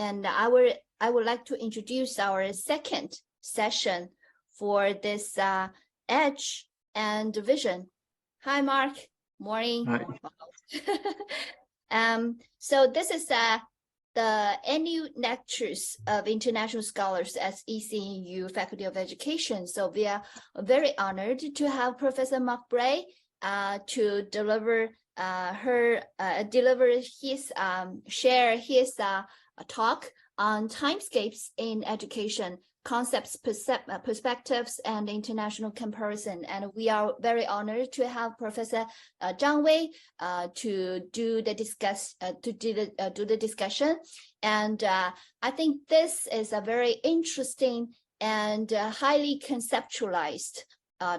and I would like to introduce our second session for this Edge and Vision. Hi, Mark. Morning. Hi. So this is the annual lectures of international scholars at ECNU Faculty of Education. So we are very honored to have Professor Mark Bray to deliver share his talk on timescapes in education, concepts, perspectives, and international comparison. And we are very honored to have Professor ZHANG to do the discussion. And I think this is a very interesting and highly conceptualized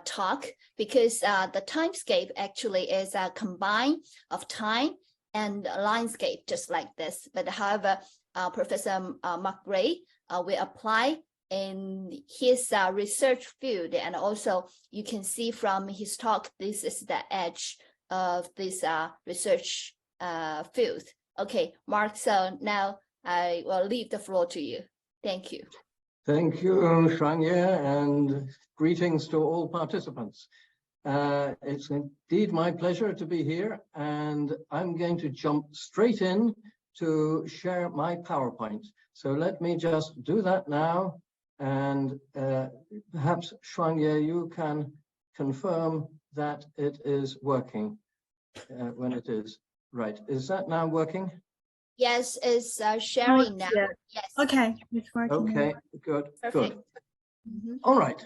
talk, because the timescape actually is a combine of time and landscape, just like this. But however, Professor Mark Bray will apply in his research field, and also you can see from his talk, this is the edge of this research field. Okay, Mark, so now I will leave the floor to you. Thank you. Thank you, ZHANG, and greetings to all participants. It's indeed my pleasure to be here, and I'm going to jump straight in to share my PowerPoint. So let me just do that now, and perhaps ZHANG, you can confirm that it is working when it is. Right, is that now working? Yes, it's sharing now. Yeah. Yes. Okay, it's working. Okay, good, Perfect. good. All right.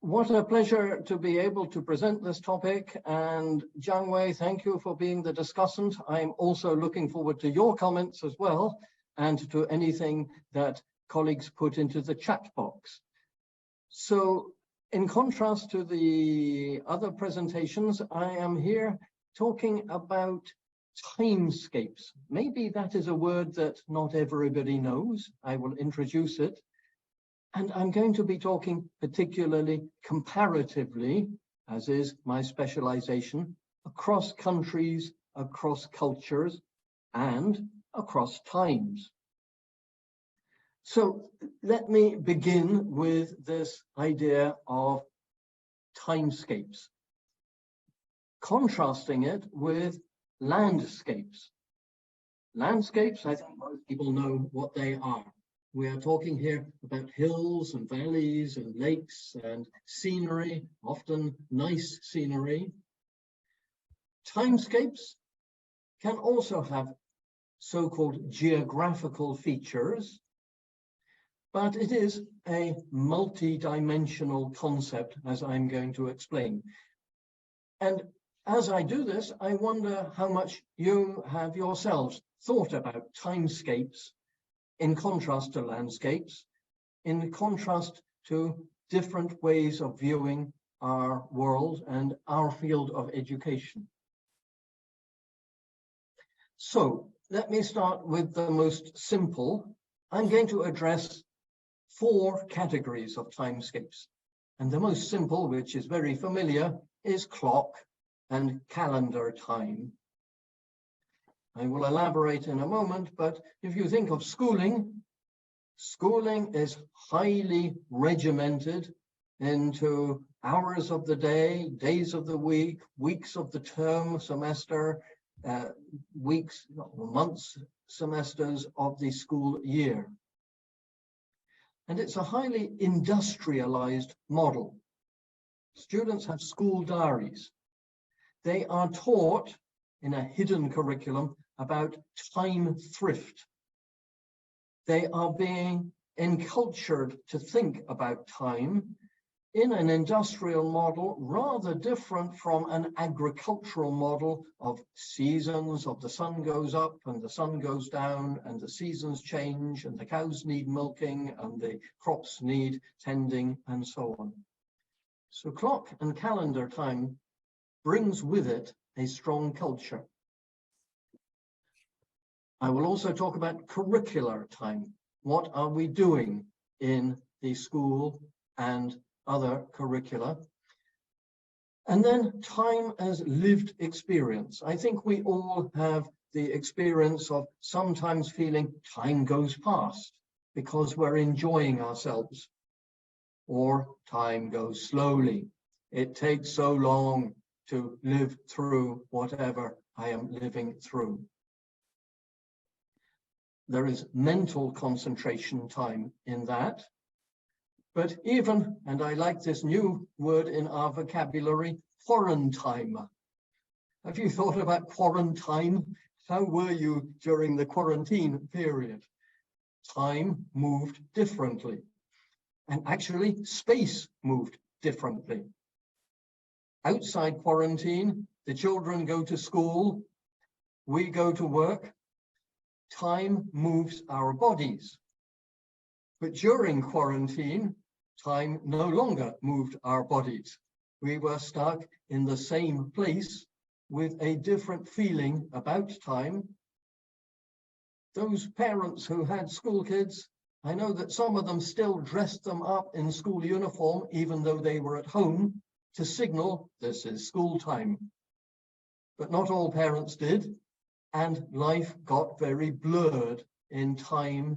What a pleasure to be able to present this topic. And ZHANG, thank you for being the discussant. I'm also looking forward to your comments as well, and to anything that colleagues put into the chat box. So in contrast to the other presentations, I am here talking about timescapes. Maybe that is a word that not everybody knows. I will introduce it. And I'm going to be talking particularly comparatively, as is my specialization, across countries, across cultures, and across times. So let me begin with this idea of timescapes, contrasting it with landscapes. Landscapes, I think most people know what they are. We are talking here about hills and valleys and lakes and scenery, often nice scenery. Timescapes can also have so-called geographical features, but it is a multi-dimensional concept, as I'm going to explain. And as I do this, I wonder how much you have yourselves thought about timescapes in contrast to landscapes, in contrast to different ways of viewing our world and our field of education. So let me start with the most simple. I'm going to address 4 categories of timescapes. And the most simple, which is very familiar, is clock and calendar time. I will elaborate in a moment, but if you think of schooling, schooling is highly regimented into hours of the day, days of the week, weeks of the term, semester, weeks, months, semesters of the school year. And it's a highly industrialized model. Students have school diaries. They are taught in a hidden curriculum about time thrift. They are being encultured to think about time in an industrial model rather different from an agricultural model of seasons, of the sun goes up and the sun goes down and the seasons change and the cows need milking and the crops need tending and so on. So clock and calendar time brings with it a strong culture. I will also talk about curricular time. What are we doing in the school and other curricula? And then time as lived experience. I think we all have the experience of sometimes feeling time goes past because we're enjoying ourselves, or time goes slowly. It takes so long to live through whatever I am living through. There is mental concentration time in that. But even, and I like this new word in our vocabulary, quarantine. Have you thought about quarantine? How were you during the quarantine period? Time moved differently. And actually, space moved differently. Outside quarantine, the children go to school, we go to work. Time moves our bodies. But during quarantine, time no longer moved our bodies. We were stuck in the same place with a different feeling about time. Those parents who had school kids, I know that some of them still dressed them up in school uniform, even though they were at home, to signal this is school time. But not all parents did, and life got very blurred in time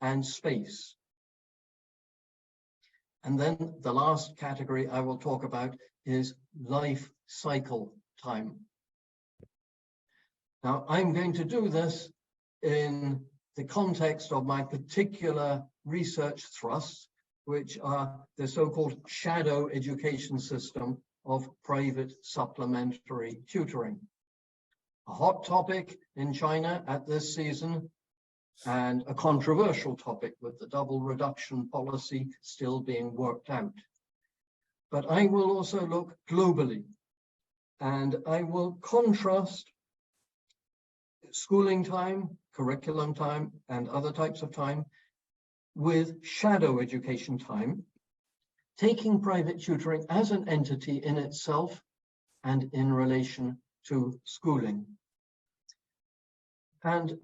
and space. And then the last category I will talk about is life cycle time. Now, I'm going to do this in the context of my particular research thrusts, which are the so-called shadow education system of private supplementary tutoring. A hot topic in China at this season, and a controversial topic with the double reduction policy still being worked out. But I will also look globally, and I will contrast schooling time, curriculum time, and other types of time with shadow education time, taking private tutoring as an entity in itself and in relation to schooling. And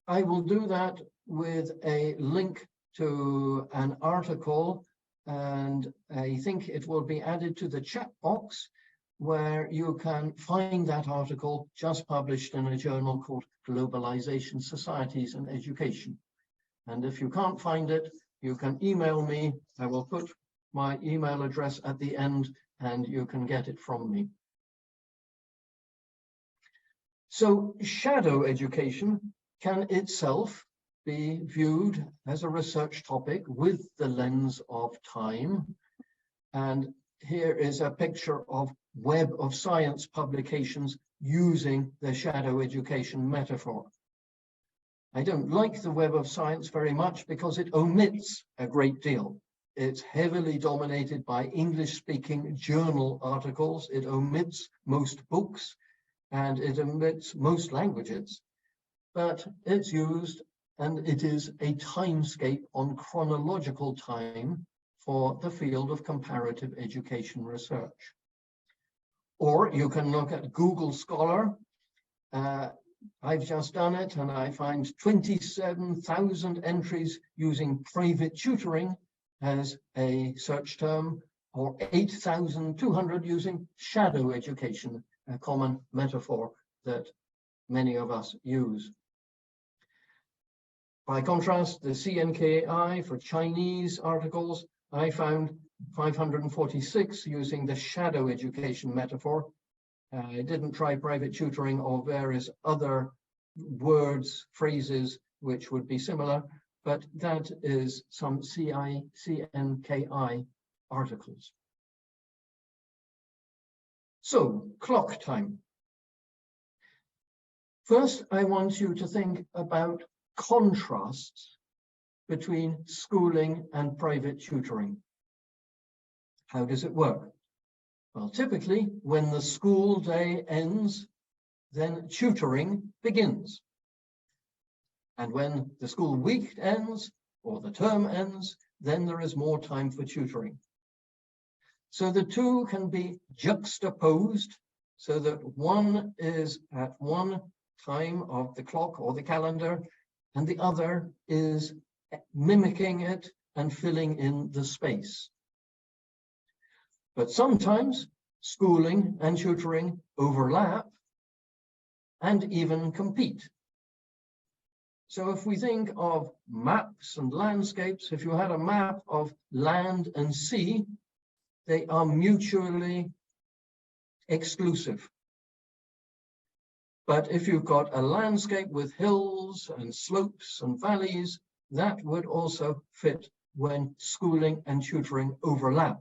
I will do that with a link to an article, and I think it will be added to the chat box, where you can find that article just published in a journal called Globalization, Societies and Education. And if you can't find it, you can email me. I will put my email address at the end and you can get it from me. So shadow education can itself be viewed as a research topic with the lens of time. And here is a picture of Web of Science publications using the shadow education metaphor. I don't like the Web of Science very much because it omits a great deal. It's heavily dominated by English-speaking journal articles. It omits most books and it omits most languages. But it's used, and it is a timescape on chronological time for the field of comparative education research. Or you can look at Google Scholar. I've just done it, and I find 27,000 entries using private tutoring as a search term, or 8,200 using shadow education, a common metaphor that many of us use. By contrast, the CNKI for Chinese articles, I found 546 using the shadow education metaphor. I didn't try private tutoring or various other words, phrases, which would be similar, but that is some CNKI articles. So, clock time. First, I want you to think about contrasts between schooling and private tutoring. How does it work? Well, typically, when the school day ends, then tutoring begins. And when the school week ends, or the term ends, then there is more time for tutoring. So the two can be juxtaposed so that one is at one time of the clock or the calendar, and the other is mimicking it and filling in the space. But sometimes schooling and tutoring overlap, and even compete. So if we think of maps and landscapes, if you had a map of land and sea, they are mutually exclusive. But if you've got a landscape with hills and slopes and valleys, that would also fit when schooling and tutoring overlap,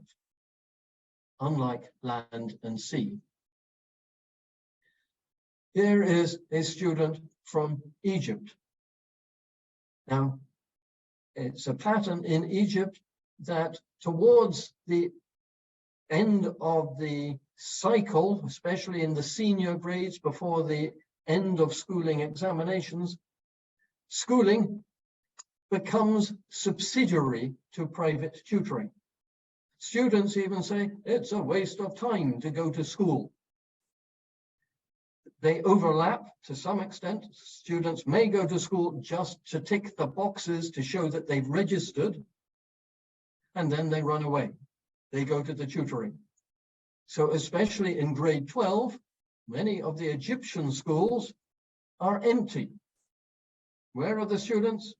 unlike land and sea. Here is a student from Egypt. Now, it's a pattern in Egypt that towards the end of the cycle, especially in the senior grades before the end of schooling examinations, schooling becomes subsidiary to private tutoring. Students even say it's a waste of time to go to school. They overlap to some extent. Students may go to school just to tick the boxes to show that they've registered, and then they run away. They go to the tutoring. So especially in grade 12, many of the Egyptian schools are empty. Where are the students?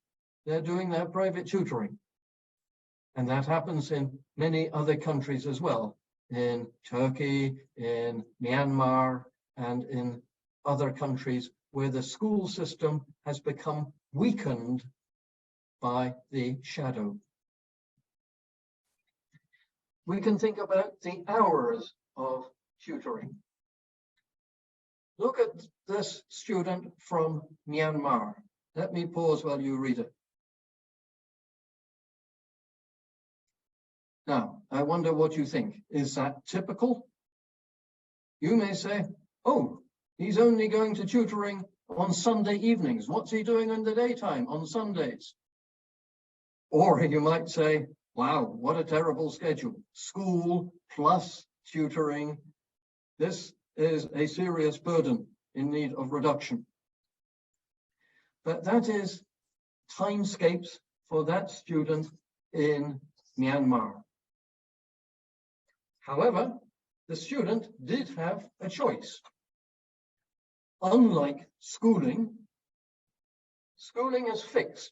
They're doing their private tutoring. And that happens in many other countries as well, in Turkey, in Myanmar, and in other countries where the school system has become weakened by the shadow. We can think about the hours of tutoring. Look at this student from Myanmar. Let me pause while you read it. Now, I wonder what you think. Is that typical? You may say, oh, he's only going to tutoring on Sunday evenings. What's he doing in the daytime on Sundays? Or you might say, wow, what a terrible schedule. School plus tutoring. This is a serious burden in need of reduction. But that is Timescapes for that student in Myanmar. However, the student did have a choice. Unlike schooling, schooling is fixed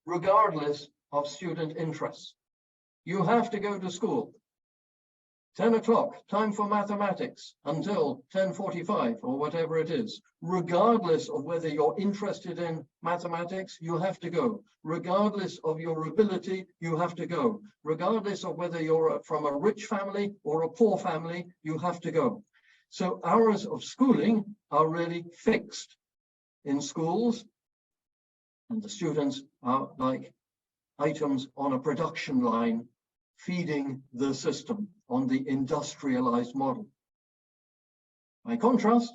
regardless of student interests. You have to go to school. 10 o'clock, time for mathematics, until 10:45 or whatever it is. Regardless of whether you're interested in mathematics, you have to go. Regardless of your ability, you have to go. Regardless of whether you're from a rich family or a poor family, you have to go. So hours of schooling are really fixed in schools, and the students are like items on a production line feeding the system on the industrialized model. By contrast,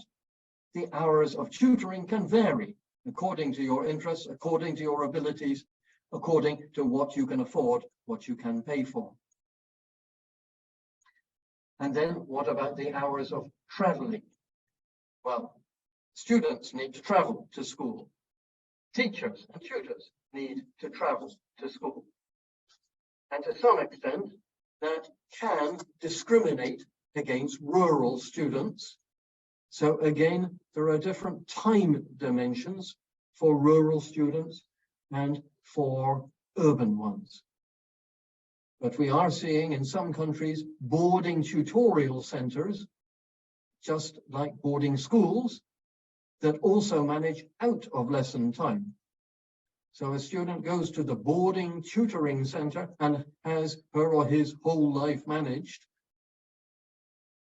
the hours of tutoring can vary according to your interests, according to your abilities, according to what you can afford, what you can pay for. And then what about the hours of traveling? Well, students need to travel to school. Teachers and tutors need to travel to school. And to some extent, that can discriminate against rural students. So again, there are different time dimensions for rural students and for urban ones. But we are seeing in some countries boarding tutorial centers, just like boarding schools, that also manage out of lesson time. So a student goes to the boarding tutoring center and has her or his whole life managed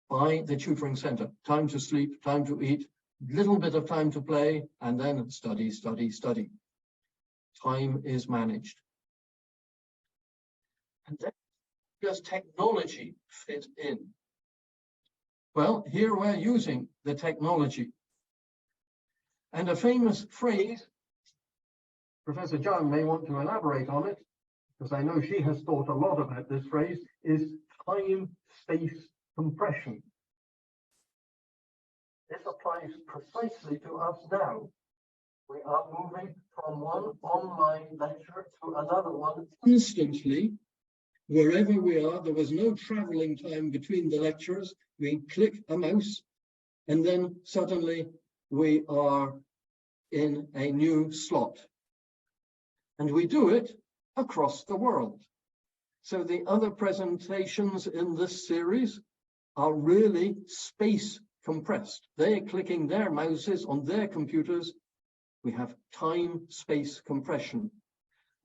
by the tutoring center. Time to sleep, time to eat, little bit of time to play, and then study, study, study. Time is managed. And then does technology fit in? Well, here we're using the technology. And a famous phrase, Professor ZHANG may want to elaborate on it, because I know she has thought a lot about this phrase, is time-space compression. This applies precisely to us now. We are moving from one online lecture to another one instantly. Wherever we are, there was no traveling time between the lectures. We click a mouse, and then suddenly we are in a new slot. And we do it across the world. So the other presentations in this series are really space compressed. They're clicking their mouses on their computers. We have time-space compression.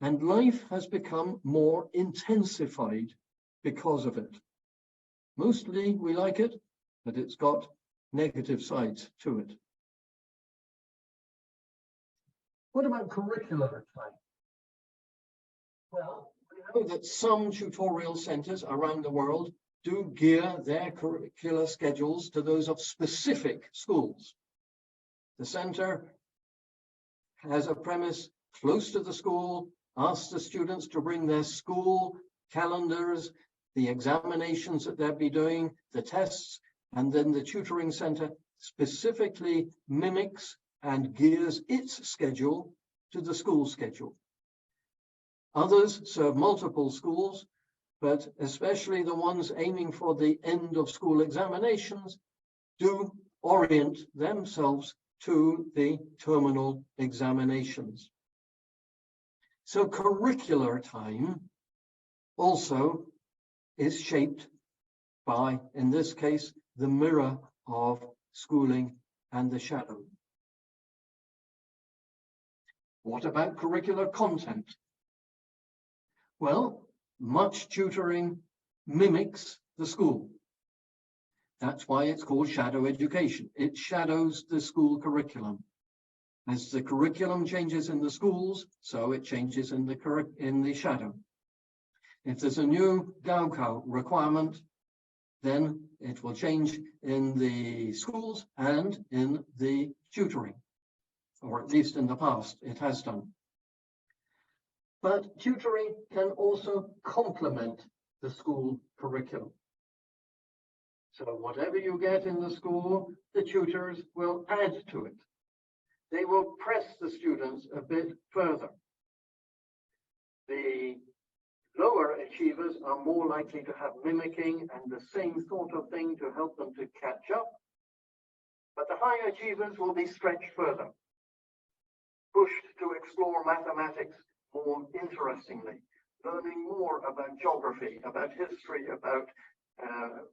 And life has become more intensified because of it. Mostly we like it, but it's got negative sides to it. What about curricular time? Well, we know that some tutorial centers around the world do gear their curricular schedules to those of specific schools. The center has a premise close to the school, asks the students to bring their school calendars, the examinations that they'll be doing, the tests, and then the tutoring center specifically mimics and gears its schedule to the school schedule. Others serve multiple schools, but especially the ones aiming for the end of school examinations do orient themselves to the terminal examinations. So curricular time also is shaped by, in this case, the mirror of schooling and the shadow. What about curricular content? Well, much tutoring mimics the school. That's why it's called shadow education. It shadows the school curriculum. As the curriculum changes in the schools, so it changes in the shadow. If there's a new Gaokao requirement, then it will change in the schools and in the tutoring, or at least in the past it has done. But tutoring can also complement the school curriculum. So whatever you get in the school, the tutors will add to it. They will press the students a bit further. The lower achievers are more likely to have mimicking and the same sort of thing to help them to catch up. But the higher achievers will be stretched further, pushed to explore mathematics more interestingly, learning more about geography, about history, about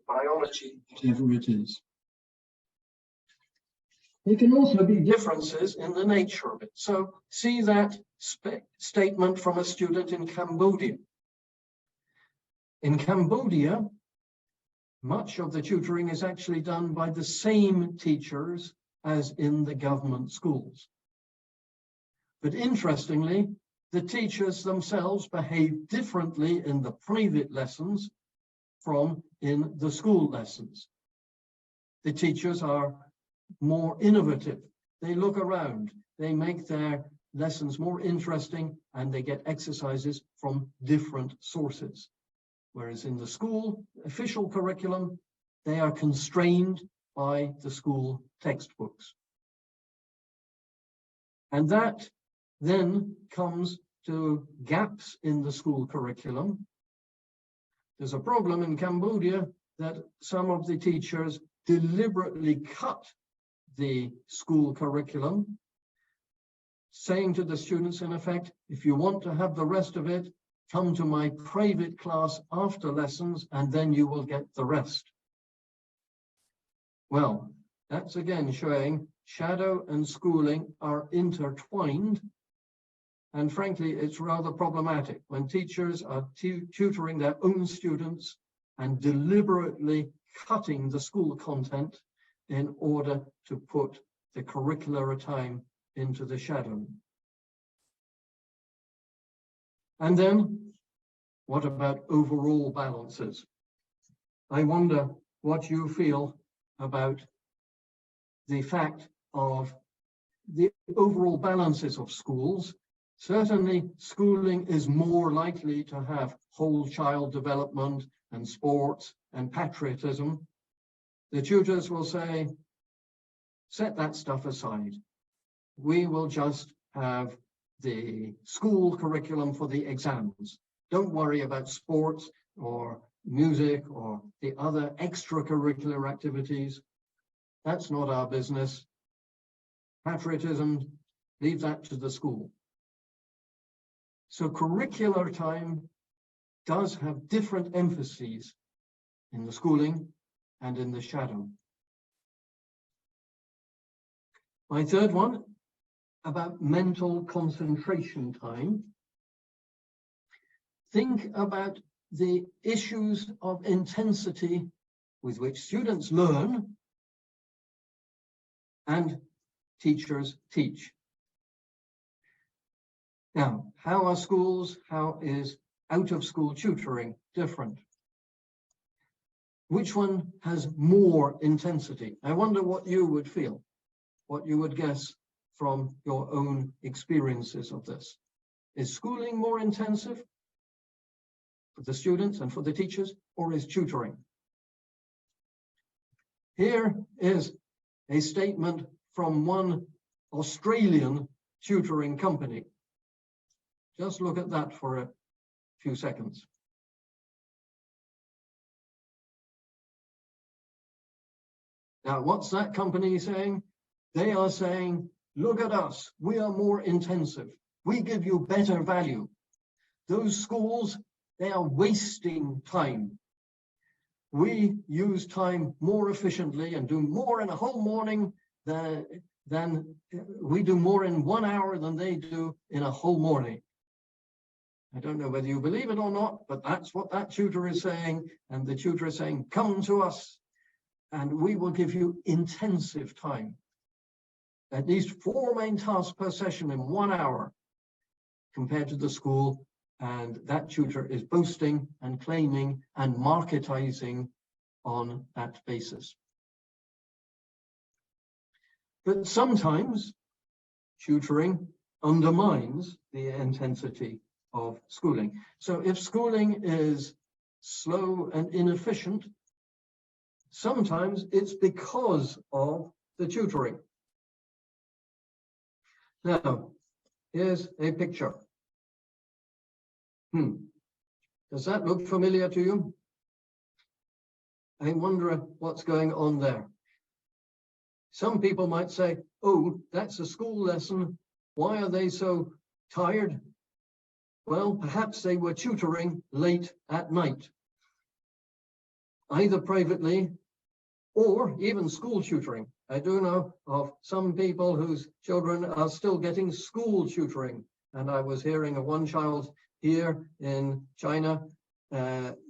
biology, whatever it is. There can also be differences in the nature of it. So see that statement from a student in Cambodia. In Cambodia, much of the tutoring is actually done by the same teachers as in the government schools. But interestingly, the teachers themselves behave differently in the private lessons from in the school lessons. The teachers are more innovative. They look around, they make their lessons more interesting, and they get exercises from different sources. Whereas in the school official curriculum, they are constrained by the school textbooks. And that then comes to gaps in the school curriculum. There's a problem in Cambodia that some of the teachers deliberately cut the school curriculum, saying to the students, in effect, if you want to have the rest of it, come to my private class after lessons, and then you will get the rest. Well, that's again showing shadow and schooling are intertwined. And frankly, it's rather problematic when teachers are tutoring their own students and deliberately cutting the school content in order to put the curricular time into the shadow. And then, what about overall balances? I wonder what you feel about the fact of the overall balances of schools. Certainly, schooling is more likely to have whole child development and sports and patriotism. The tutors will say, set that stuff aside. We will just have the school curriculum for the exams. Don't worry about sports or music or the other extracurricular activities. That's not our business. patriotism, leave that to the school. So curricular time does have different emphases in the schooling and in the shadow. My third one, about mental concentration time. Think about the issues of intensity with which students learn and teachers teach. Now, how are schools, how is out-of-school tutoring different? Which one has more intensity? I wonder what you would feel, what you would guess from your own experiences of this. Is schooling more intensive for the students and for the teachers, or is tutoring? Here is a statement from one Australian tutoring company. Just look at that for a few seconds. Now, what's that company saying? They are saying, look at us, we are more intensive. We give you better value. Those schools, they are wasting time. We use time more efficiently and do more in a whole morning than we do more in 1 hour than they do in a whole morning. I don't know whether you believe it or not, but that's what that tutor is saying. And the tutor is saying, come to us and we will give you intensive time. At least 4 main tasks per session in 1 hour compared to the school. And that tutor is boasting and claiming and marketizing on that basis. But sometimes tutoring undermines the intensity of schooling. So if schooling is slow and inefficient, sometimes it's because of the tutoring. Now, here's a picture. Does that look familiar to you? I wonder what's going on there. Some people might say, oh, that's a school lesson. Why are they so tired? Well, perhaps they were tutoring late at night, either privately or even school tutoring. I do know of some people whose children are still getting school tutoring. And I was hearing of one child here in China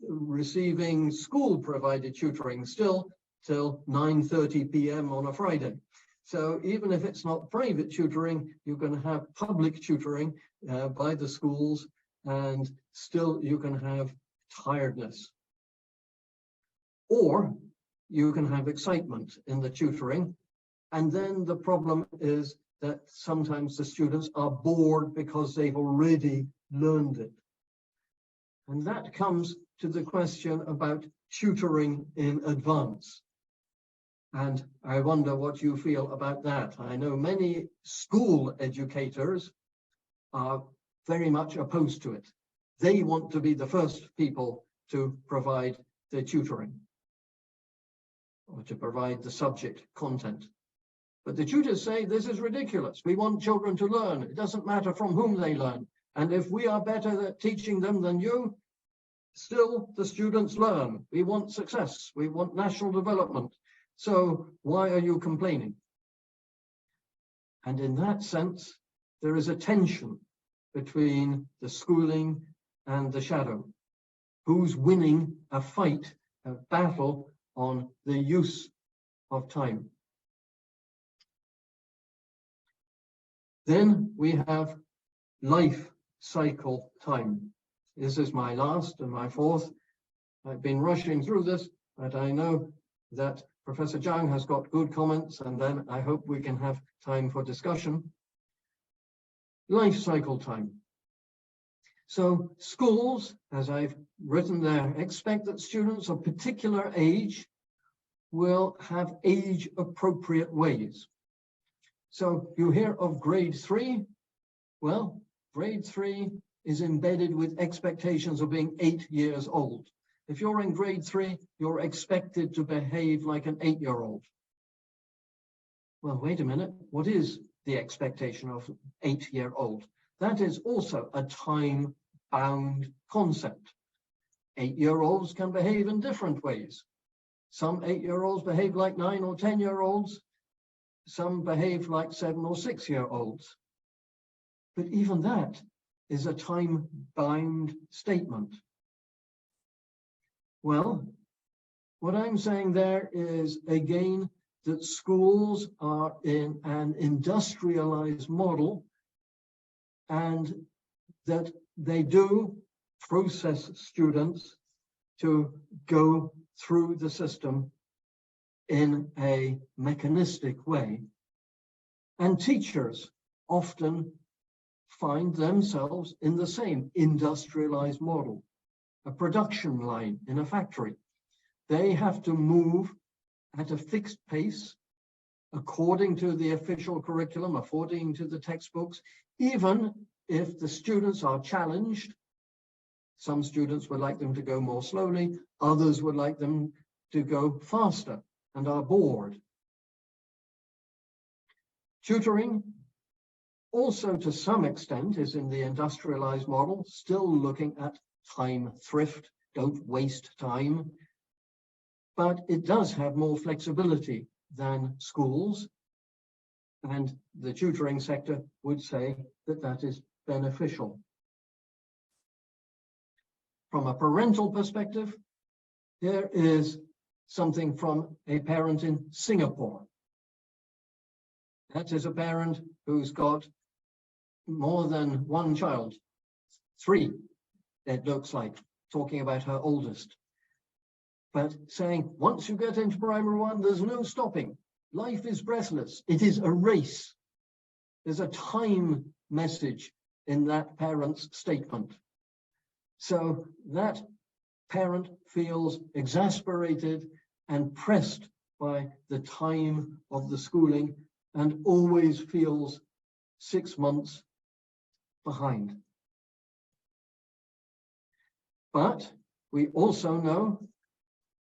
receiving school-provided tutoring still till 9:30 p.m. on a Friday. So even if it's not private tutoring, you can have public tutoring by the schools, and still you can have tiredness. Or you can have excitement in the tutoring, and then the problem is that sometimes the students are bored because they've already learned it. And that comes to the question about tutoring in advance. And I wonder what you feel about that. I know many school educators are very much opposed to it. They want to be the first people to provide the tutoring or to provide the subject content. But the tutors say this is ridiculous. We want children to learn. It doesn't matter from whom they learn. And if we are better at teaching them than you, still the students learn. We want success. We want national development. So why are you complaining? And in that sense, there is a tension between the schooling and the shadow. Who's winning a fight, a battle on the use of time? Then we have life cycle time. This is my last and my fourth. I've been rushing through this, but I know that Professor ZHANG has got good comments, and then I hope we can have time for discussion. Life cycle time. So schools, as I've written there, expect that students of particular age will have age-appropriate ways. So you hear of grade 3. Well, grade 3 is embedded with expectations of being 8 years old. If you're in grade 3, you're expected to behave like an 8-year-old. well, wait a minute, what is the expectation of an 8-year-old? That is also a time-bound concept. 8-year-olds can behave in different ways. Some 8-year-olds behave like 9 or 10-year-olds. Some behave like 7 or 6-year-olds. But even that is a time-bound statement. Well, what I'm saying there is, again, that schools are in an industrialized model and that they do process students to go through the system in a mechanistic way. And teachers often find themselves in the same industrialized model, a production line in a factory. They have to move at a fixed pace according to the official curriculum, according to the textbooks, even if the students are challenged. Some students would like them to go more slowly, others would like them to go faster and are bored. Tutoring also to some extent is in the industrialized model, still looking at time thrift, don't waste time. But it does have more flexibility than schools. And the tutoring sector would say that that is beneficial. From a parental perspective, here is something from a parent in Singapore. That is a parent who's got more than one child, 3, it looks like, talking about her oldest. But saying, once you get into primary 1, there's no stopping. Life is breathless. It is a race. There's a time message in that parent's statement. So that parent feels exasperated and pressed by the time of the schooling and always feels 6 months behind. But we also know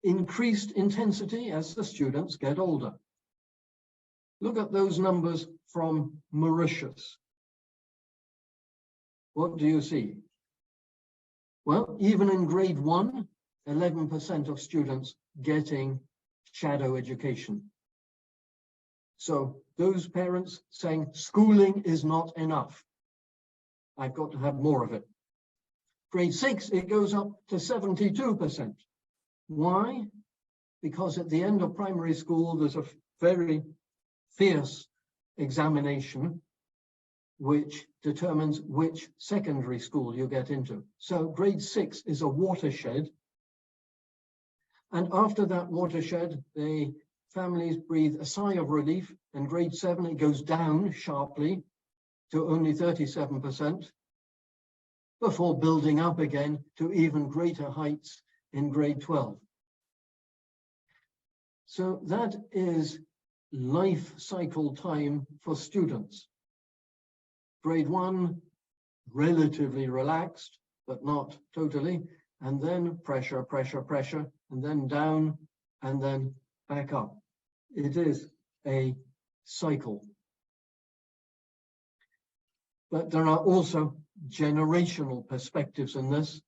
increased intensity as the students get older. Look at those numbers from Mauritius. What do you see? Well, even in grade 1, 11% of students getting shadow education. So those parents saying schooling is not enough. I've got to have more of it. Grade 6, it goes up to 72%. Why? Because at the end of primary school, there's a very fierce examination which determines which secondary school you get into. So grade 6 is a watershed. And after that watershed, the families breathe a sigh of relief. And grade 7, it goes down sharply to only 37% before building up again to even greater heights in grade 12. So that is life cycle time for students. Grade 1, relatively relaxed, but not totally, and then pressure, pressure, pressure, and then down, and then back up. It is a cycle. But there are also generational perspectives in this.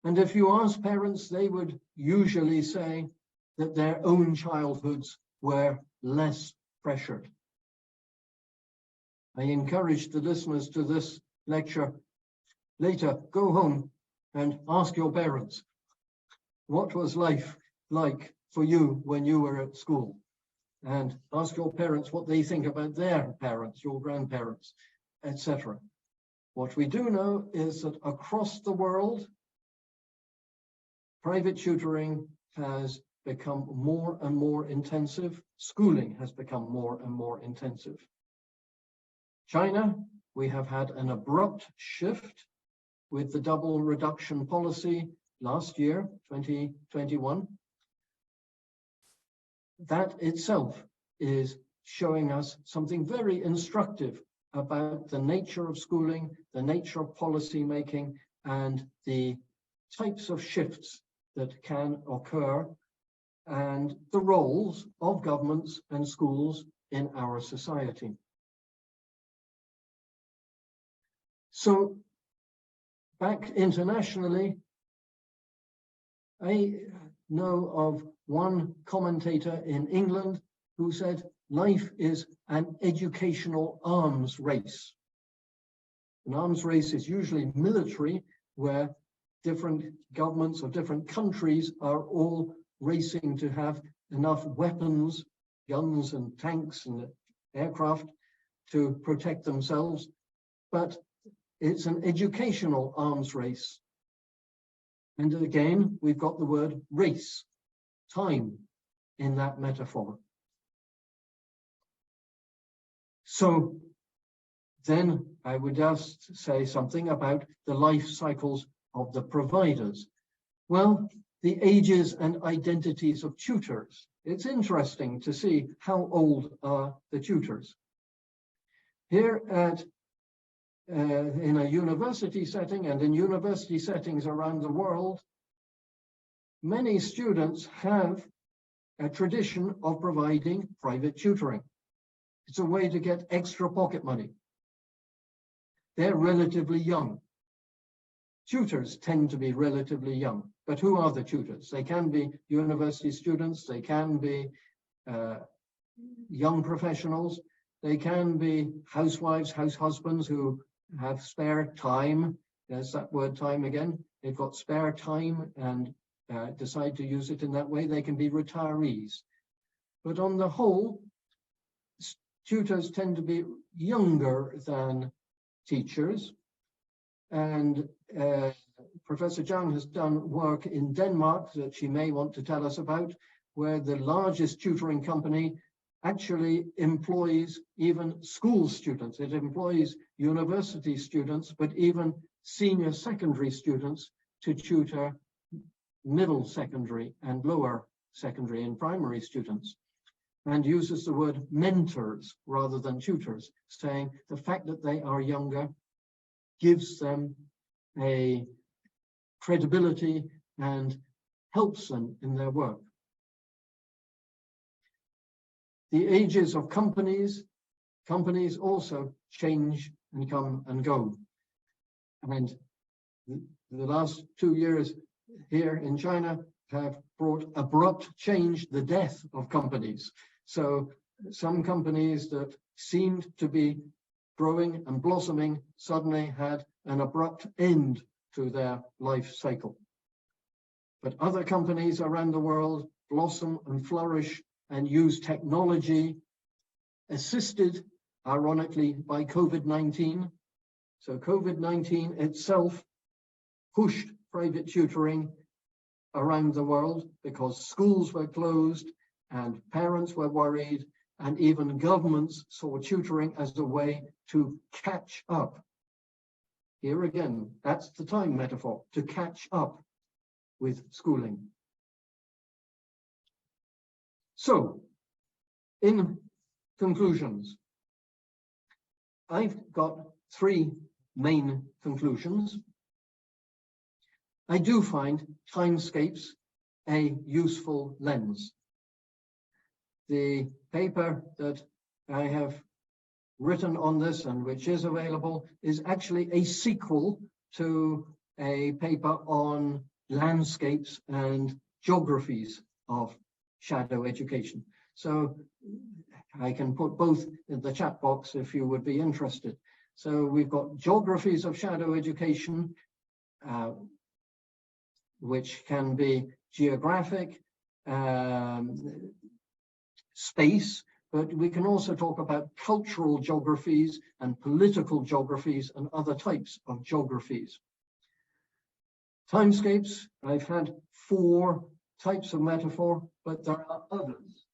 And if you ask parents, they would usually say that their own childhoods were less pressured. I encourage the listeners to this lecture later, go home and ask your parents, what was life like for you when you were at school? And ask your parents what they think about their parents, your grandparents, etc. What we do know is that across the world, private tutoring has become more and more intensive. Schooling has become more and more intensive. China, we have had an abrupt shift with the double reduction policy last year, 2021. That itself is showing us something very instructive about the nature of schooling, the nature of policy making, and the types of shifts that can occur, and the roles of governments and schools in our society. So back internationally, I know of one commentator in England who said, life is an educational arms race. An arms race is usually military, where different governments of different countries are all racing to have enough weapons, guns and tanks and aircraft to protect themselves. But it's an educational arms race. And again, we've got the word race, time, in that metaphor. So then I would just say something about the life cycles of the providers. Well, the ages and identities of tutors. It's interesting to see how old are the tutors. Here at in a university setting, and in university settings around the world, many students have a tradition of providing private tutoring. It's a way to get extra pocket money. They're relatively young. Tutors tend to be relatively young, but who are the tutors? They can be university students, they can be young professionals, they can be housewives, house husbands who have spare time. There's that word time again. They've got spare time and decide to use it in that way. They can be retirees. But on the whole, tutors tend to be younger than teachers. And Professor ZHANG has done work in Denmark that she may want to tell us about, where the largest tutoring company actually employs even school students. It employs university students, but even senior secondary students to tutor middle secondary and lower secondary and primary students, and uses the word mentors rather than tutors, saying the fact that they are younger gives them a credibility and helps them in their work. The ages of companies also change and come and go. And the last 2 years here in China have brought abrupt change, the death of companies. So some companies that seemed to be growing and blossoming suddenly had an abrupt end to their life cycle. But other companies around the world blossom and flourish and use technology, assisted, ironically, by COVID-19. So COVID-19 itself pushed private tutoring around the world because schools were closed and parents were worried, and even governments saw tutoring as a way to catch up. Here again, that's the time metaphor, to catch up with schooling. So, in conclusions, I've got 3 main conclusions. I do find Timescapes a useful lens. The paper that I have written on this and which is available is actually a sequel to a paper on landscapes and geographies of shadow education. So I can put both in the chat box if you would be interested. So we've got geographies of shadow education, which can be geographic, space, but we can also talk about cultural geographies and political geographies and other types of geographies. Timescapes, I've had 4 types of metaphor, but there are others.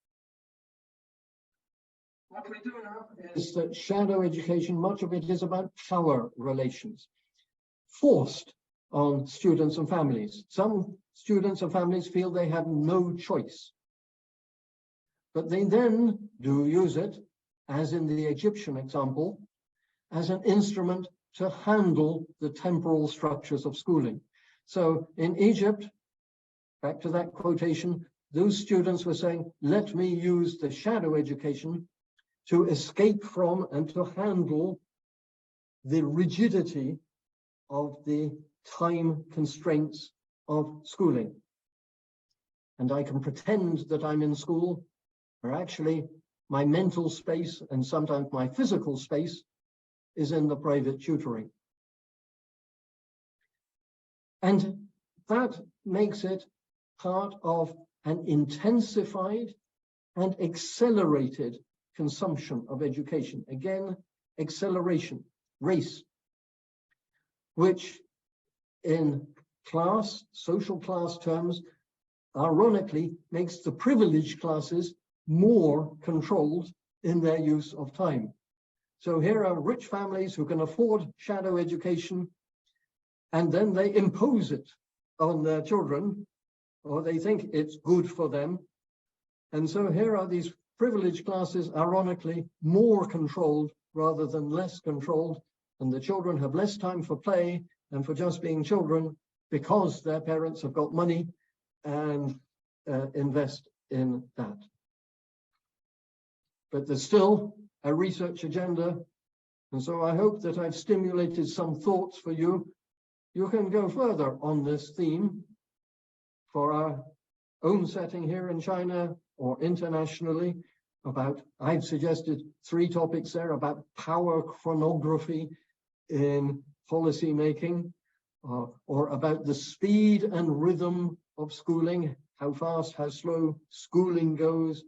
What we do know is that shadow education, much of it is about power relations, forced on students and families. Some students and families feel they have no choice, but they then do use it, as in the Egyptian example, as an instrument to handle the temporal structures of schooling. So in Egypt, back to that quotation, those students were saying, let me use the shadow education to escape from and to handle the rigidity of the time constraints of schooling. And I can pretend that I'm in school, or actually my mental space and sometimes my physical space is in the private tutoring. And that makes it part of an intensified and accelerated consumption of education. Again, acceleration, race, which in class, social class terms, ironically makes the privileged classes more controlled in their use of time. So here are rich families who can afford shadow education, and then they impose it on their children, or they think it's good for them. And so here are these privileged classes, ironically, more controlled rather than less controlled, and the children have less time for play and for just being children because their parents have got money and invest in that. But there's still a research agenda, and so I hope that I've stimulated some thoughts for you. You can go further on this theme for our own setting here in China or internationally about, I've suggested 3 topics there about power chronography in policy making, or about the speed and rhythm of schooling, how fast, how slow schooling goes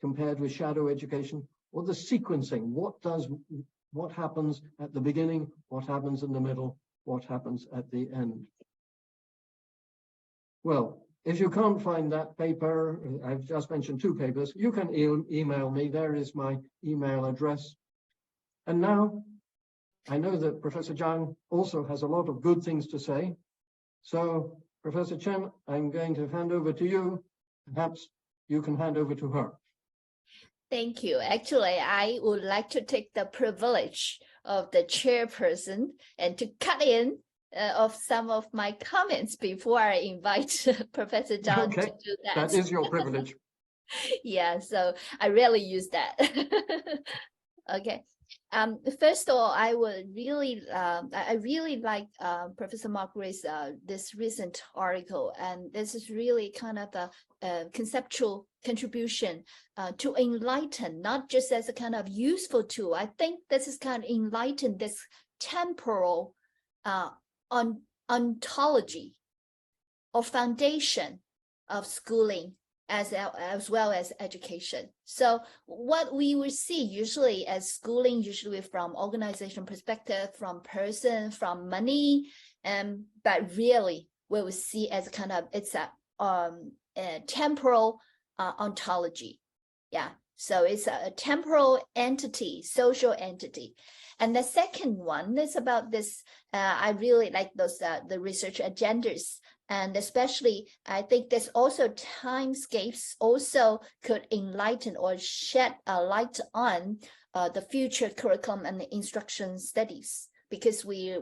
compared with shadow education, or the sequencing, what happens at the beginning, what happens in the middle, what happens at the end. Well, if you can't find that paper, I've just mentioned 2 papers, you can email me. There is my email address. And now, I know that Professor ZHANG also has a lot of good things to say. So, Professor Chen, I'm going to hand over to you. Perhaps you can hand over to her. Thank you. Actually, I would like to take the privilege of the chairperson and to cut in of some of my comments before I invite Professor ZHANG to do that. That is your privilege. Yeah, so I rarely use that. Okay. First of all, I really like Professor Mark Gray's this recent article, and this is really kind of a conceptual contribution to enlighten, not just as a kind of useful tool. I think this is kind of enlighten this temporal ontology or foundation of schooling as well as education. So what we will see usually as schooling, usually from organization perspective, from person, from money, but really we will see as kind of, it's a temporal ontology. Yeah, so it's a temporal entity, social entity. And the second one is about this, I really like those, the research agendas. And especially, I think there's also Timescapes also could enlighten or shed a light on the future curriculum and the instruction studies, because we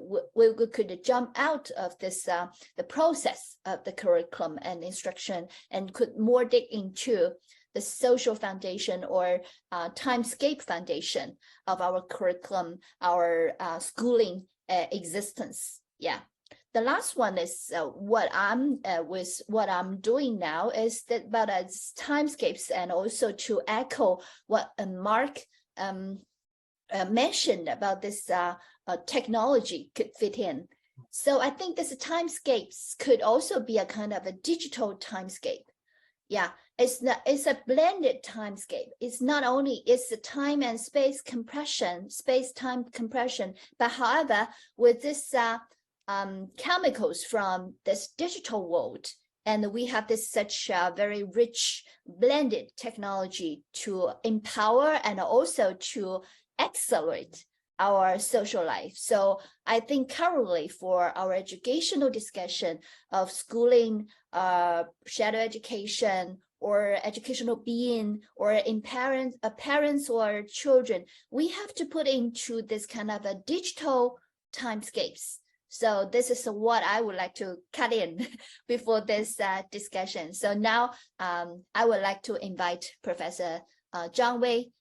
could jump out of this the process of the curriculum and instruction and could more dig into the social foundation or timescape foundation of our curriculum, our schooling existence. Yeah. The last one is what I'm doing now is that about timescapes, and also to echo what Mark mentioned about this technology could fit in. So I think this timescapes could also be a kind of a digital timescape. Yeah, it's a blended timescape. It's not only it's the time and space compression, space-time compression, but however with this chemicals from this digital world, and we have this such very rich blended technology to empower and also to accelerate our social life. So I think currently for our educational discussion of schooling, shadow education, or educational being, or in parents or children, we have to put into this kind of a digital timescapes. So this is what I would like to cut in before this discussion. So now I would like to invite Professor Zhang Wei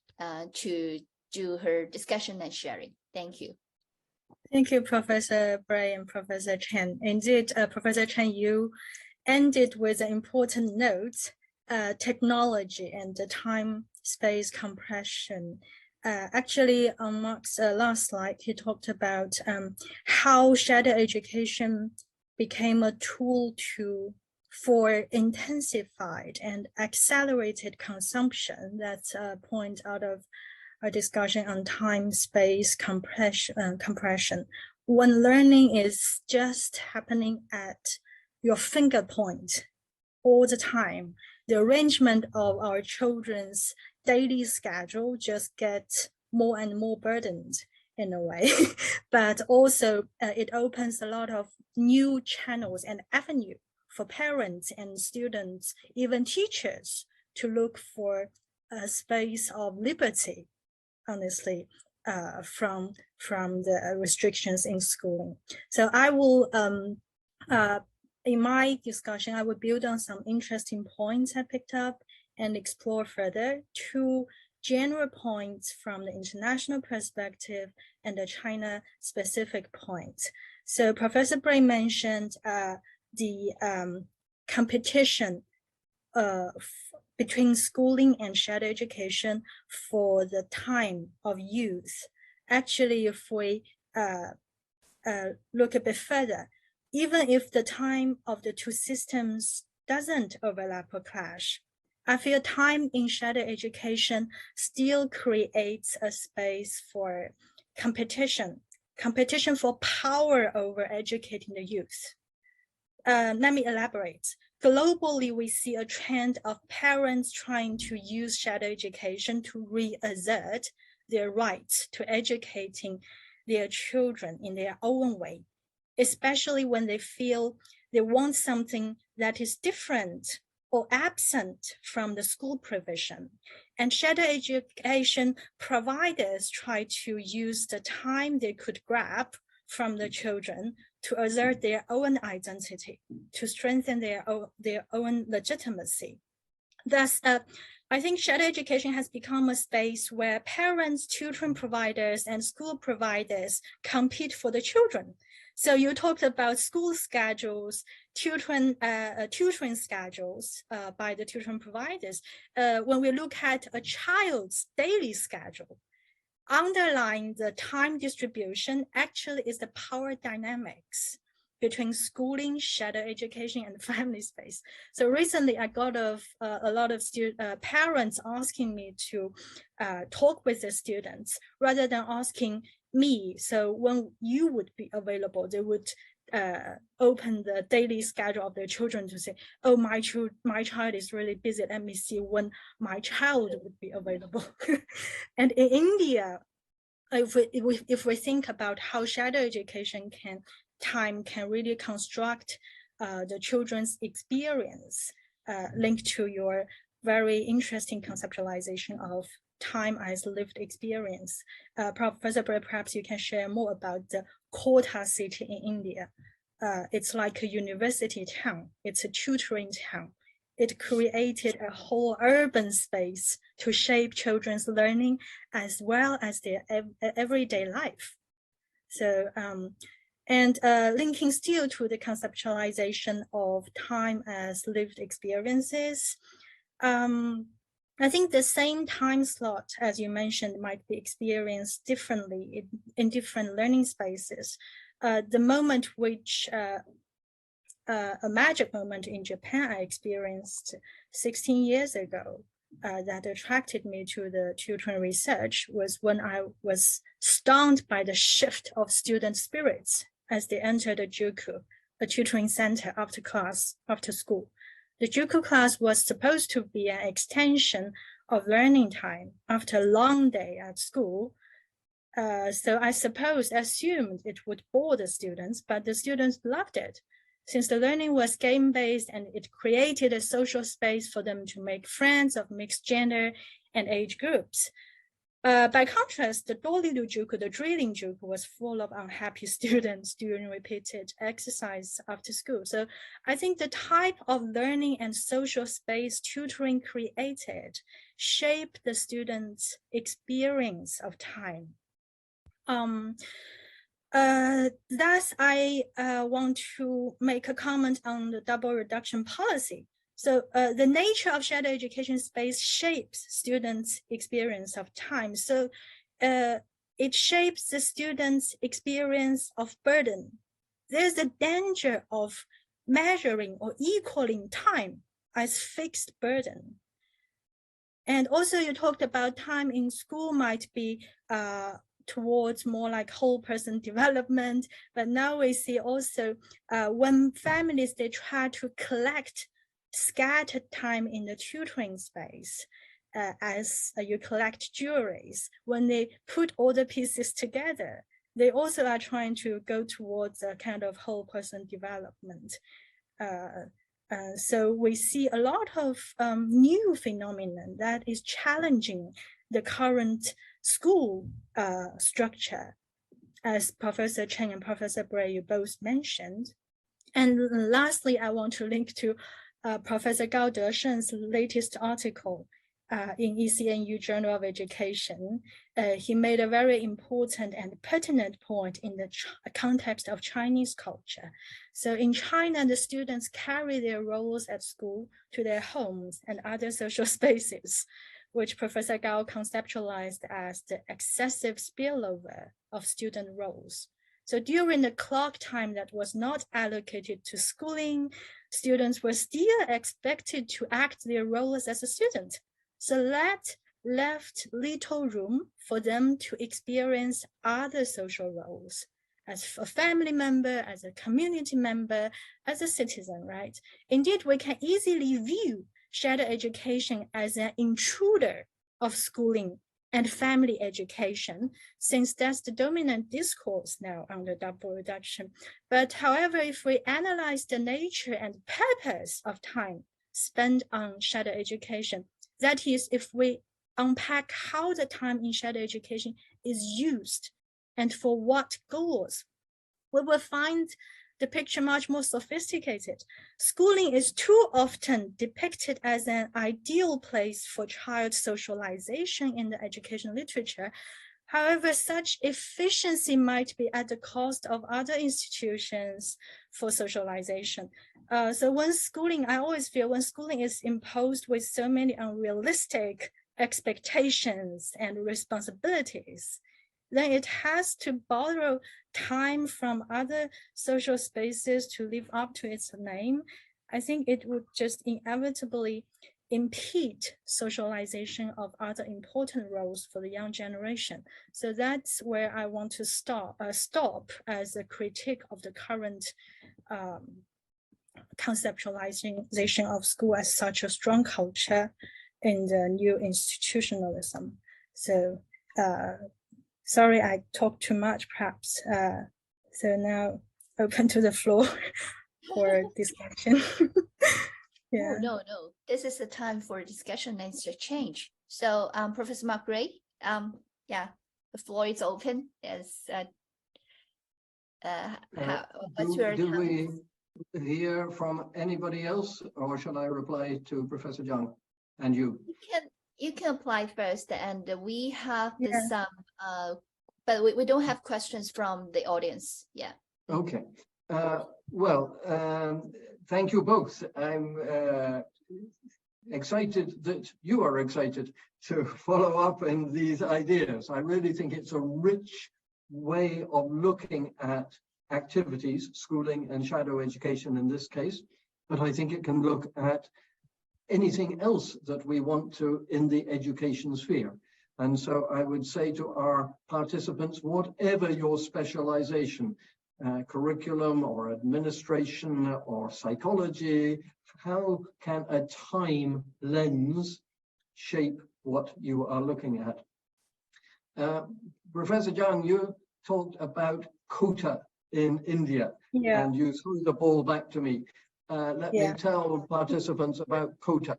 to do her discussion and sharing. Thank you. Thank you, Professor Bray and Professor Chen. Indeed, Professor Chen, you ended with an important note, technology and the time-space compression. Actually, on Mark's last slide, he talked about how shadow education became a tool for intensified and accelerated consumption. That's a point out of a discussion on time-space compression. When learning is just happening at your finger point all the time, the arrangement of our children's daily schedule just gets more and more burdened in a way, but also it opens a lot of new channels and avenue for parents and students, even teachers, to look for a space of liberty, honestly, from the restrictions in schooling. So I will, in my discussion, I will build on some interesting points I picked up and explore further two general points from the international perspective and the China-specific points. So Professor Bray mentioned the competition between schooling and shadow education for the time of youth. Actually, if we look a bit further, even if the time of the two systems doesn't overlap or clash, I feel time in shadow education still creates a space for competition for power over educating the youth. Let me elaborate. Globally, we see a trend of parents trying to use shadow education to reassert their rights to educating their children in their own way, especially when they feel they want something that is different or absent from the school provision. And shadow education providers try to use the time they could grab from the children to assert their own identity, to strengthen their own legitimacy. Thus, I think shadow education has become a space where parents, tutoring providers, and school providers compete for the children. So you talked about school schedules, tutoring schedules by the tutoring providers. When we look at a child's daily schedule, underlying the time distribution actually is the power dynamics between schooling, shadow education, and family space. So recently I got a lot of parents asking me to talk with the students rather than asking me, so when you would be available, they would open the daily schedule of their children to say, oh, my child is really busy, let me see when my child would be available. And in India, if we think about how shadow education can really construct the children's experience, linked to your very interesting conceptualization of time as lived experience. Professor Bray, perhaps you can share more about the Kota city in India. It's like a university town. It's a tutoring town. It created a whole urban space to shape children's learning as well as their everyday life. So, linking still to the conceptualization of time as lived experiences, I think the same time slot, as you mentioned, might be experienced differently in different learning spaces. The moment which a magic moment in Japan I experienced 16 years ago that attracted me to the tutoring research was when I was stunned by the shift of student spirits as they entered the Juku, a tutoring center after school. The Juku class was supposed to be an extension of learning time after a long day at school. So I assumed it would bore the students, but the students loved it, since the learning was game-based and it created a social space for them to make friends of mixed gender and age groups. By contrast, the Dolilujuku, the drilling juku, was full of unhappy students during repeated exercise after school. So I think the type of learning and social space tutoring created shaped the students' experience of time. Thus, I want to make a comment on the double reduction policy. So the nature of shared education space shapes students' experience of time. So it shapes the students' experience of burden. There's a danger of measuring or equaling time as fixed burden. And also you talked about time in school might be towards more like whole person development, but now we see also when families, they try to collect scattered time in the tutoring space as you collect jewelries. When they put all the pieces together, they also are trying to go towards a kind of whole person development. So we see a lot of new phenomenon that is challenging the current school structure, as Professor Cheng and Professor Bray, you both mentioned. And lastly, I want to link to Professor Gao Desheng's latest article in ECNU Journal of Education. He made a very important and pertinent point in the context of Chinese culture. So in China, the students carry their roles at school to their homes and other social spaces, which Professor Gao conceptualized as the excessive spillover of student roles. So during the clock time that was not allocated to schooling, students were still expected to act their roles as a student. So that left little room for them to experience other social roles as a family member, as a community member, as a citizen, right? Indeed, we can easily view shared education as an intruder of schooling and family education, since that's the dominant discourse now on the double reduction. But however, if we analyze the nature and purpose of time spent on shared education, that is, if we unpack how the time in shared education is used and for what goals, we will find the picture much more sophisticated. Schooling is too often depicted as an ideal place for child socialization in the education literature. However, such efficiency might be at the cost of other institutions for socialization. So when schooling, I always feel when schooling is imposed with so many unrealistic expectations and responsibilities, then it has to borrow time from other social spaces to live up to its name. I think it would just inevitably impede socialization of other important roles for the young generation. So that's where I want to stop as a critique of the current conceptualization of school as such a strong culture in the new institutionalism. So sorry, I talked too much, perhaps. So now open to the floor for discussion. Yeah. Oh, no. This is the time for discussion and exchange. So, Professor Mark Bray, yeah, the floor is open. Yes. What's your do we hear from anybody else, or should I reply to Professor ZHANG and you? You can apply first, and we have this. But we don't have questions from the audience. Yeah. Okay. Well, thank you both. I'm excited that you are excited to follow up in these ideas. I really think it's a rich way of looking at activities, schooling and shadow education in this case, but I think it can look at anything else that we want to in the education sphere. And so I would say to our participants, whatever your specialization, curriculum or administration or psychology, how can a time lens shape what you are looking at? Professor ZHANG, you talked about quota in India, and you threw the ball back to me. Let me tell participants about Kota.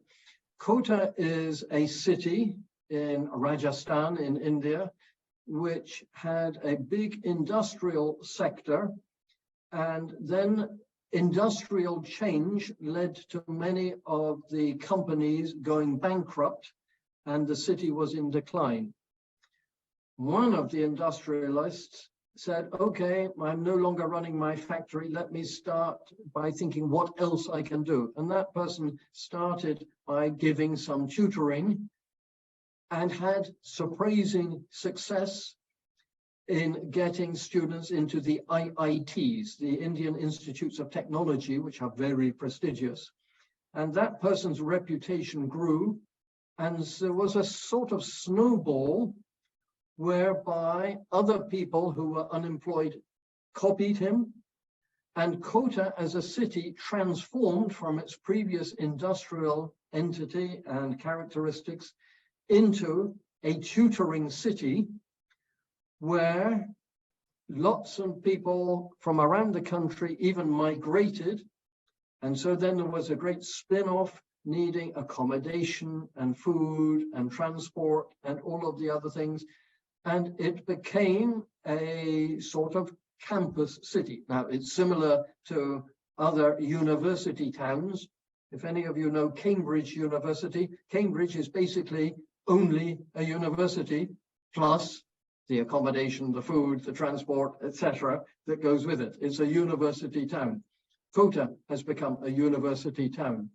Kota is a city in Rajasthan in India, which had a big industrial sector, and then industrial change led to many of the companies going bankrupt, and the city was in decline. One of the industrialists said, okay, I'm no longer running my factory. Let me start by thinking what else I can do. And that person started by giving some tutoring and had surprising success in getting students into the IITs, the Indian Institutes of Technology, which are very prestigious. And that person's reputation grew, and there was a sort of snowball whereby other people who were unemployed copied him, and Kota as a city transformed from its previous industrial entity and characteristics into a tutoring city where lots of people from around the country even migrated. And so then there was a great spin-off needing accommodation and food and transport and all of the other things. And it became a sort of campus city. Now, it's similar to other university towns. If any of you know Cambridge University, Cambridge is basically only a university plus the accommodation, the food, the transport, etc., that goes with it. It's a university town. Kota has become a university town.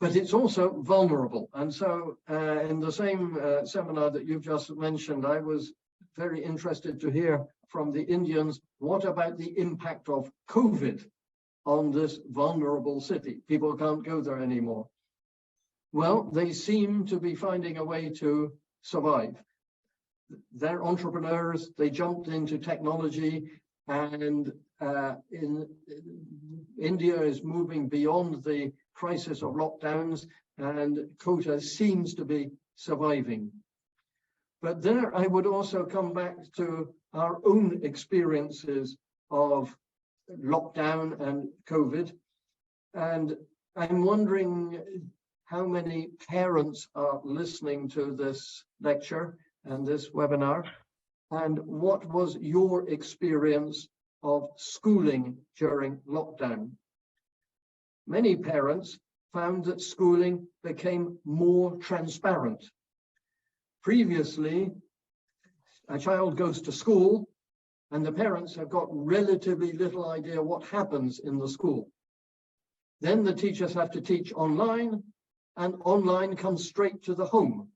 But it's also vulnerable. And so in the same seminar that you've just mentioned, I was very interested to hear from the Indians, what about the impact of COVID on this vulnerable city? People can't go there anymore. Well, they seem to be finding a way to survive. They're entrepreneurs, they jumped into technology, and India is moving beyond the crisis of lockdowns, and Kota seems to be surviving. But there I would also come back to our own experiences of lockdown and COVID. And I'm wondering how many parents are listening to this lecture and this webinar, and what was your experience of schooling during lockdown? Many parents found that schooling became more transparent. Previously, a child goes to school and the parents have got relatively little idea what happens in the school. Then the teachers have to teach online, and online comes straight to the home.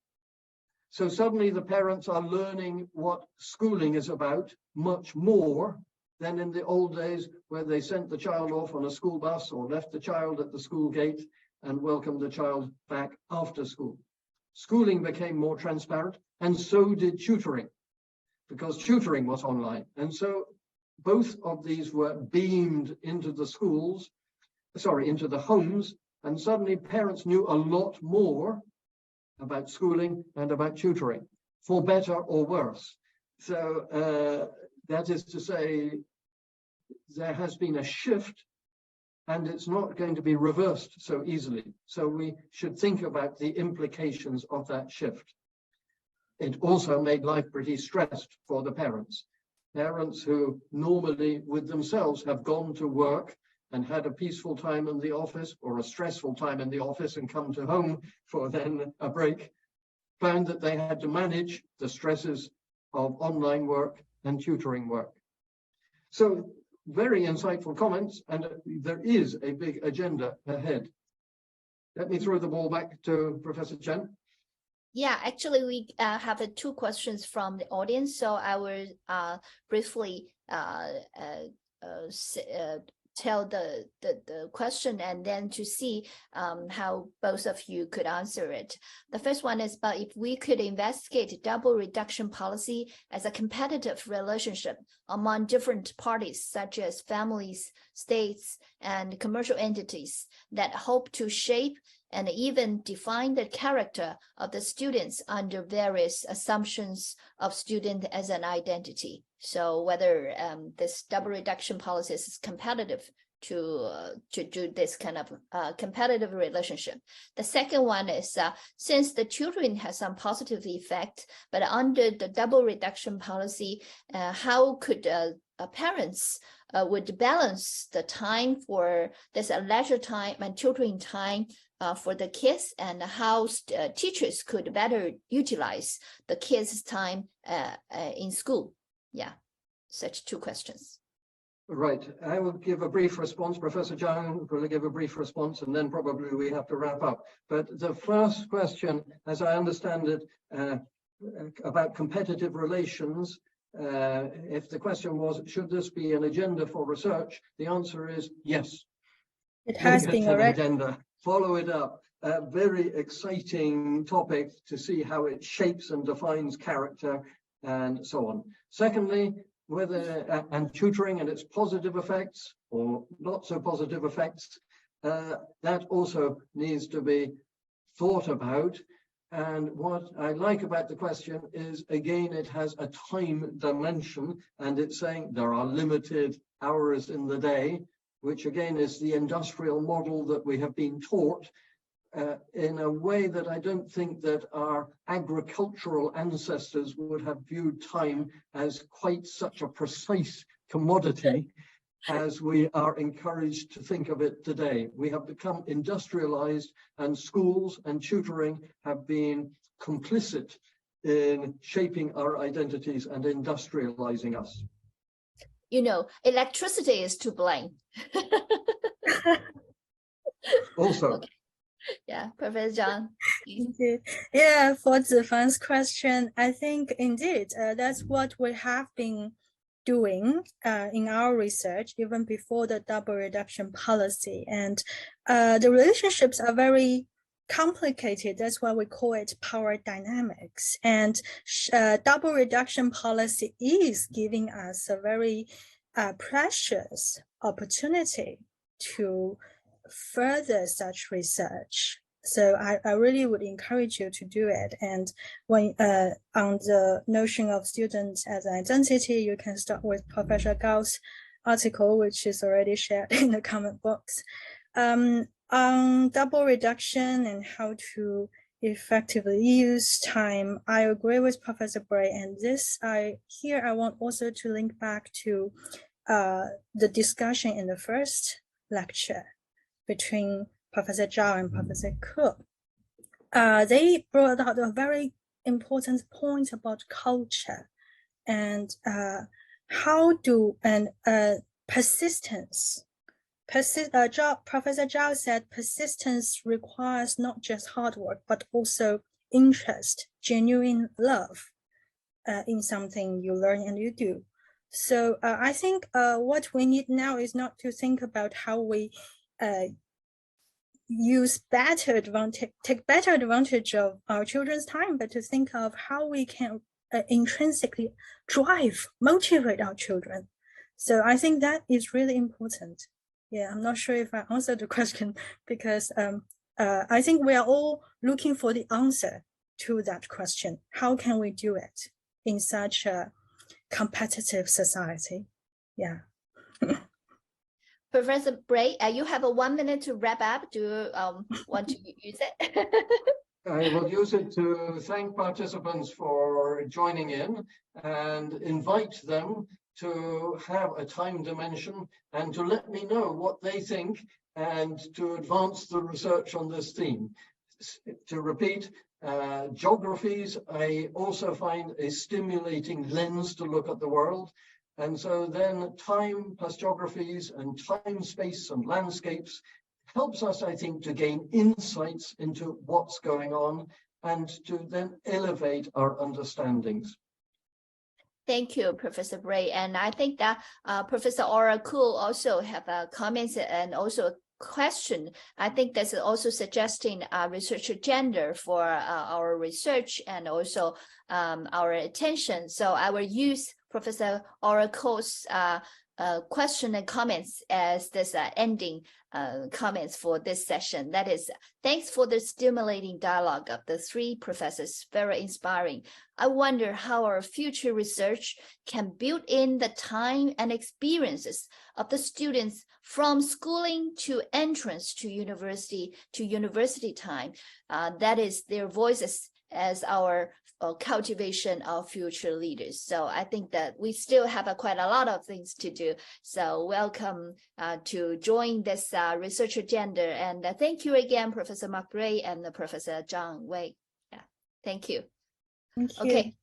So suddenly the parents are learning what schooling is about much more than in the old days, where they sent the child off on a school bus or left the child at the school gate and welcomed the child back after school. Schooling became more transparent, and so did tutoring, because tutoring was online. And so both of these were beamed into the schools, into the homes, and suddenly parents knew a lot more about schooling and about tutoring, for better or worse. So that is to say, there has been a shift, and it's not going to be reversed so easily. So we should think about the implications of that shift. It also made life pretty stressed for the parents. Parents who normally with themselves have gone to work and had a peaceful time in the office or a stressful time in the office and come to home for then a break, found that they had to manage the stresses of online work and tutoring work. So very insightful comments, and there is a big agenda ahead. Let me throw the ball back to Professor Chen. Yeah, actually, we have 2 questions from the audience, so I will briefly tell the question and then to see how both of you could answer it. The first one is, but if we could investigate double reduction policy as a competitive relationship among different parties, such as families, states, and commercial entities that hope to shape and even define the character of the students under various assumptions of student as an identity. So whether this double reduction policy is competitive do this kind of competitive relationship. The second one is since the tutoring has some positive effect, but under the double reduction policy, how could parents would balance the time for this leisure time and tutoring time for the kids, and how teachers could better utilize the kids' time in school? Yeah, such two questions. Right. I will give a brief response. Professor ZHANG will give a brief response, and then probably we have to wrap up. But the first question, as I understand it, about competitive relations, if the question was, should this be an agenda for research? The answer is yes. It has been an already. agenda. Follow it up. A very exciting topic to see how it shapes and defines character and so on. Secondly, whether and tutoring and its positive effects or not so positive effects, that also needs to be thought about. And what I like about the question is, again, it has a time dimension, and it's saying there are limited hours in the day, which again is the industrial model that we have been taught in a way that I don't think that our agricultural ancestors would have viewed time as quite such a precise commodity as we are encouraged to think of it today. We have become industrialized, and schools and tutoring have been complicit in shaping our identities and industrializing us. You know, electricity is to blame. Also. Okay. Yeah, Professor ZHANG. Indeed. Yeah, for Zifan's question, I think indeed that's what we have been doing in our research even before the double reduction policy. And the relationships are very complicated. That's why we call it power dynamics. And double reduction policy is giving us a very precious opportunity to further such research. So I really would encourage you to do it. And when on the notion of students as an identity, you can start with Professor Gao's article, which is already shared in the comment box. On double reduction and how to effectively use time, I agree with Professor Bray. And this, I want also to link back to the discussion in the first lecture between Professor Zhao and Professor Ke. They brought out a very important point about culture and persistence. Professor Zhao said persistence requires not just hard work, but also interest, genuine love in something you learn and you do. So I think what we need now is not to think about how we take better advantage of our children's time, but to think of how we can intrinsically motivate our children. So I think that is really important. Yeah, I'm not sure if I answered the question, because I think we are all looking for the answer to that question. How can we do it in such a competitive society? Yeah. Professor Bray, you have 1 minute to wrap up. Do you want to use it? I will use it to thank participants for joining in and invite them to have a time dimension and to let me know what they think and to advance the research on this theme. To repeat, geographies, I also find a stimulating lens to look at the world. And so then time plus geographies and time, space and landscapes helps us, I think, to gain insights into what's going on and to then elevate our understandings. Thank you, Professor Bray. And I think that Professor Aura Cool also have comments and also a question. I think that's also suggesting a research agenda for our research and also our attention. So I will use Professor Aura Cool's question and comments as this ending comments for this session. That is, thanks for the stimulating dialogue of the three professors, very inspiring. I wonder how our future research can build in the time and experiences of the students from schooling to entrance to university time. That is their voices as our cultivation of future leaders. So I think that we still have quite a lot of things to do. So welcome to join this research agenda. And thank you again, Professor Mark Bray and Professor Zhang Wei. Yeah, thank you. Thank you. Okay.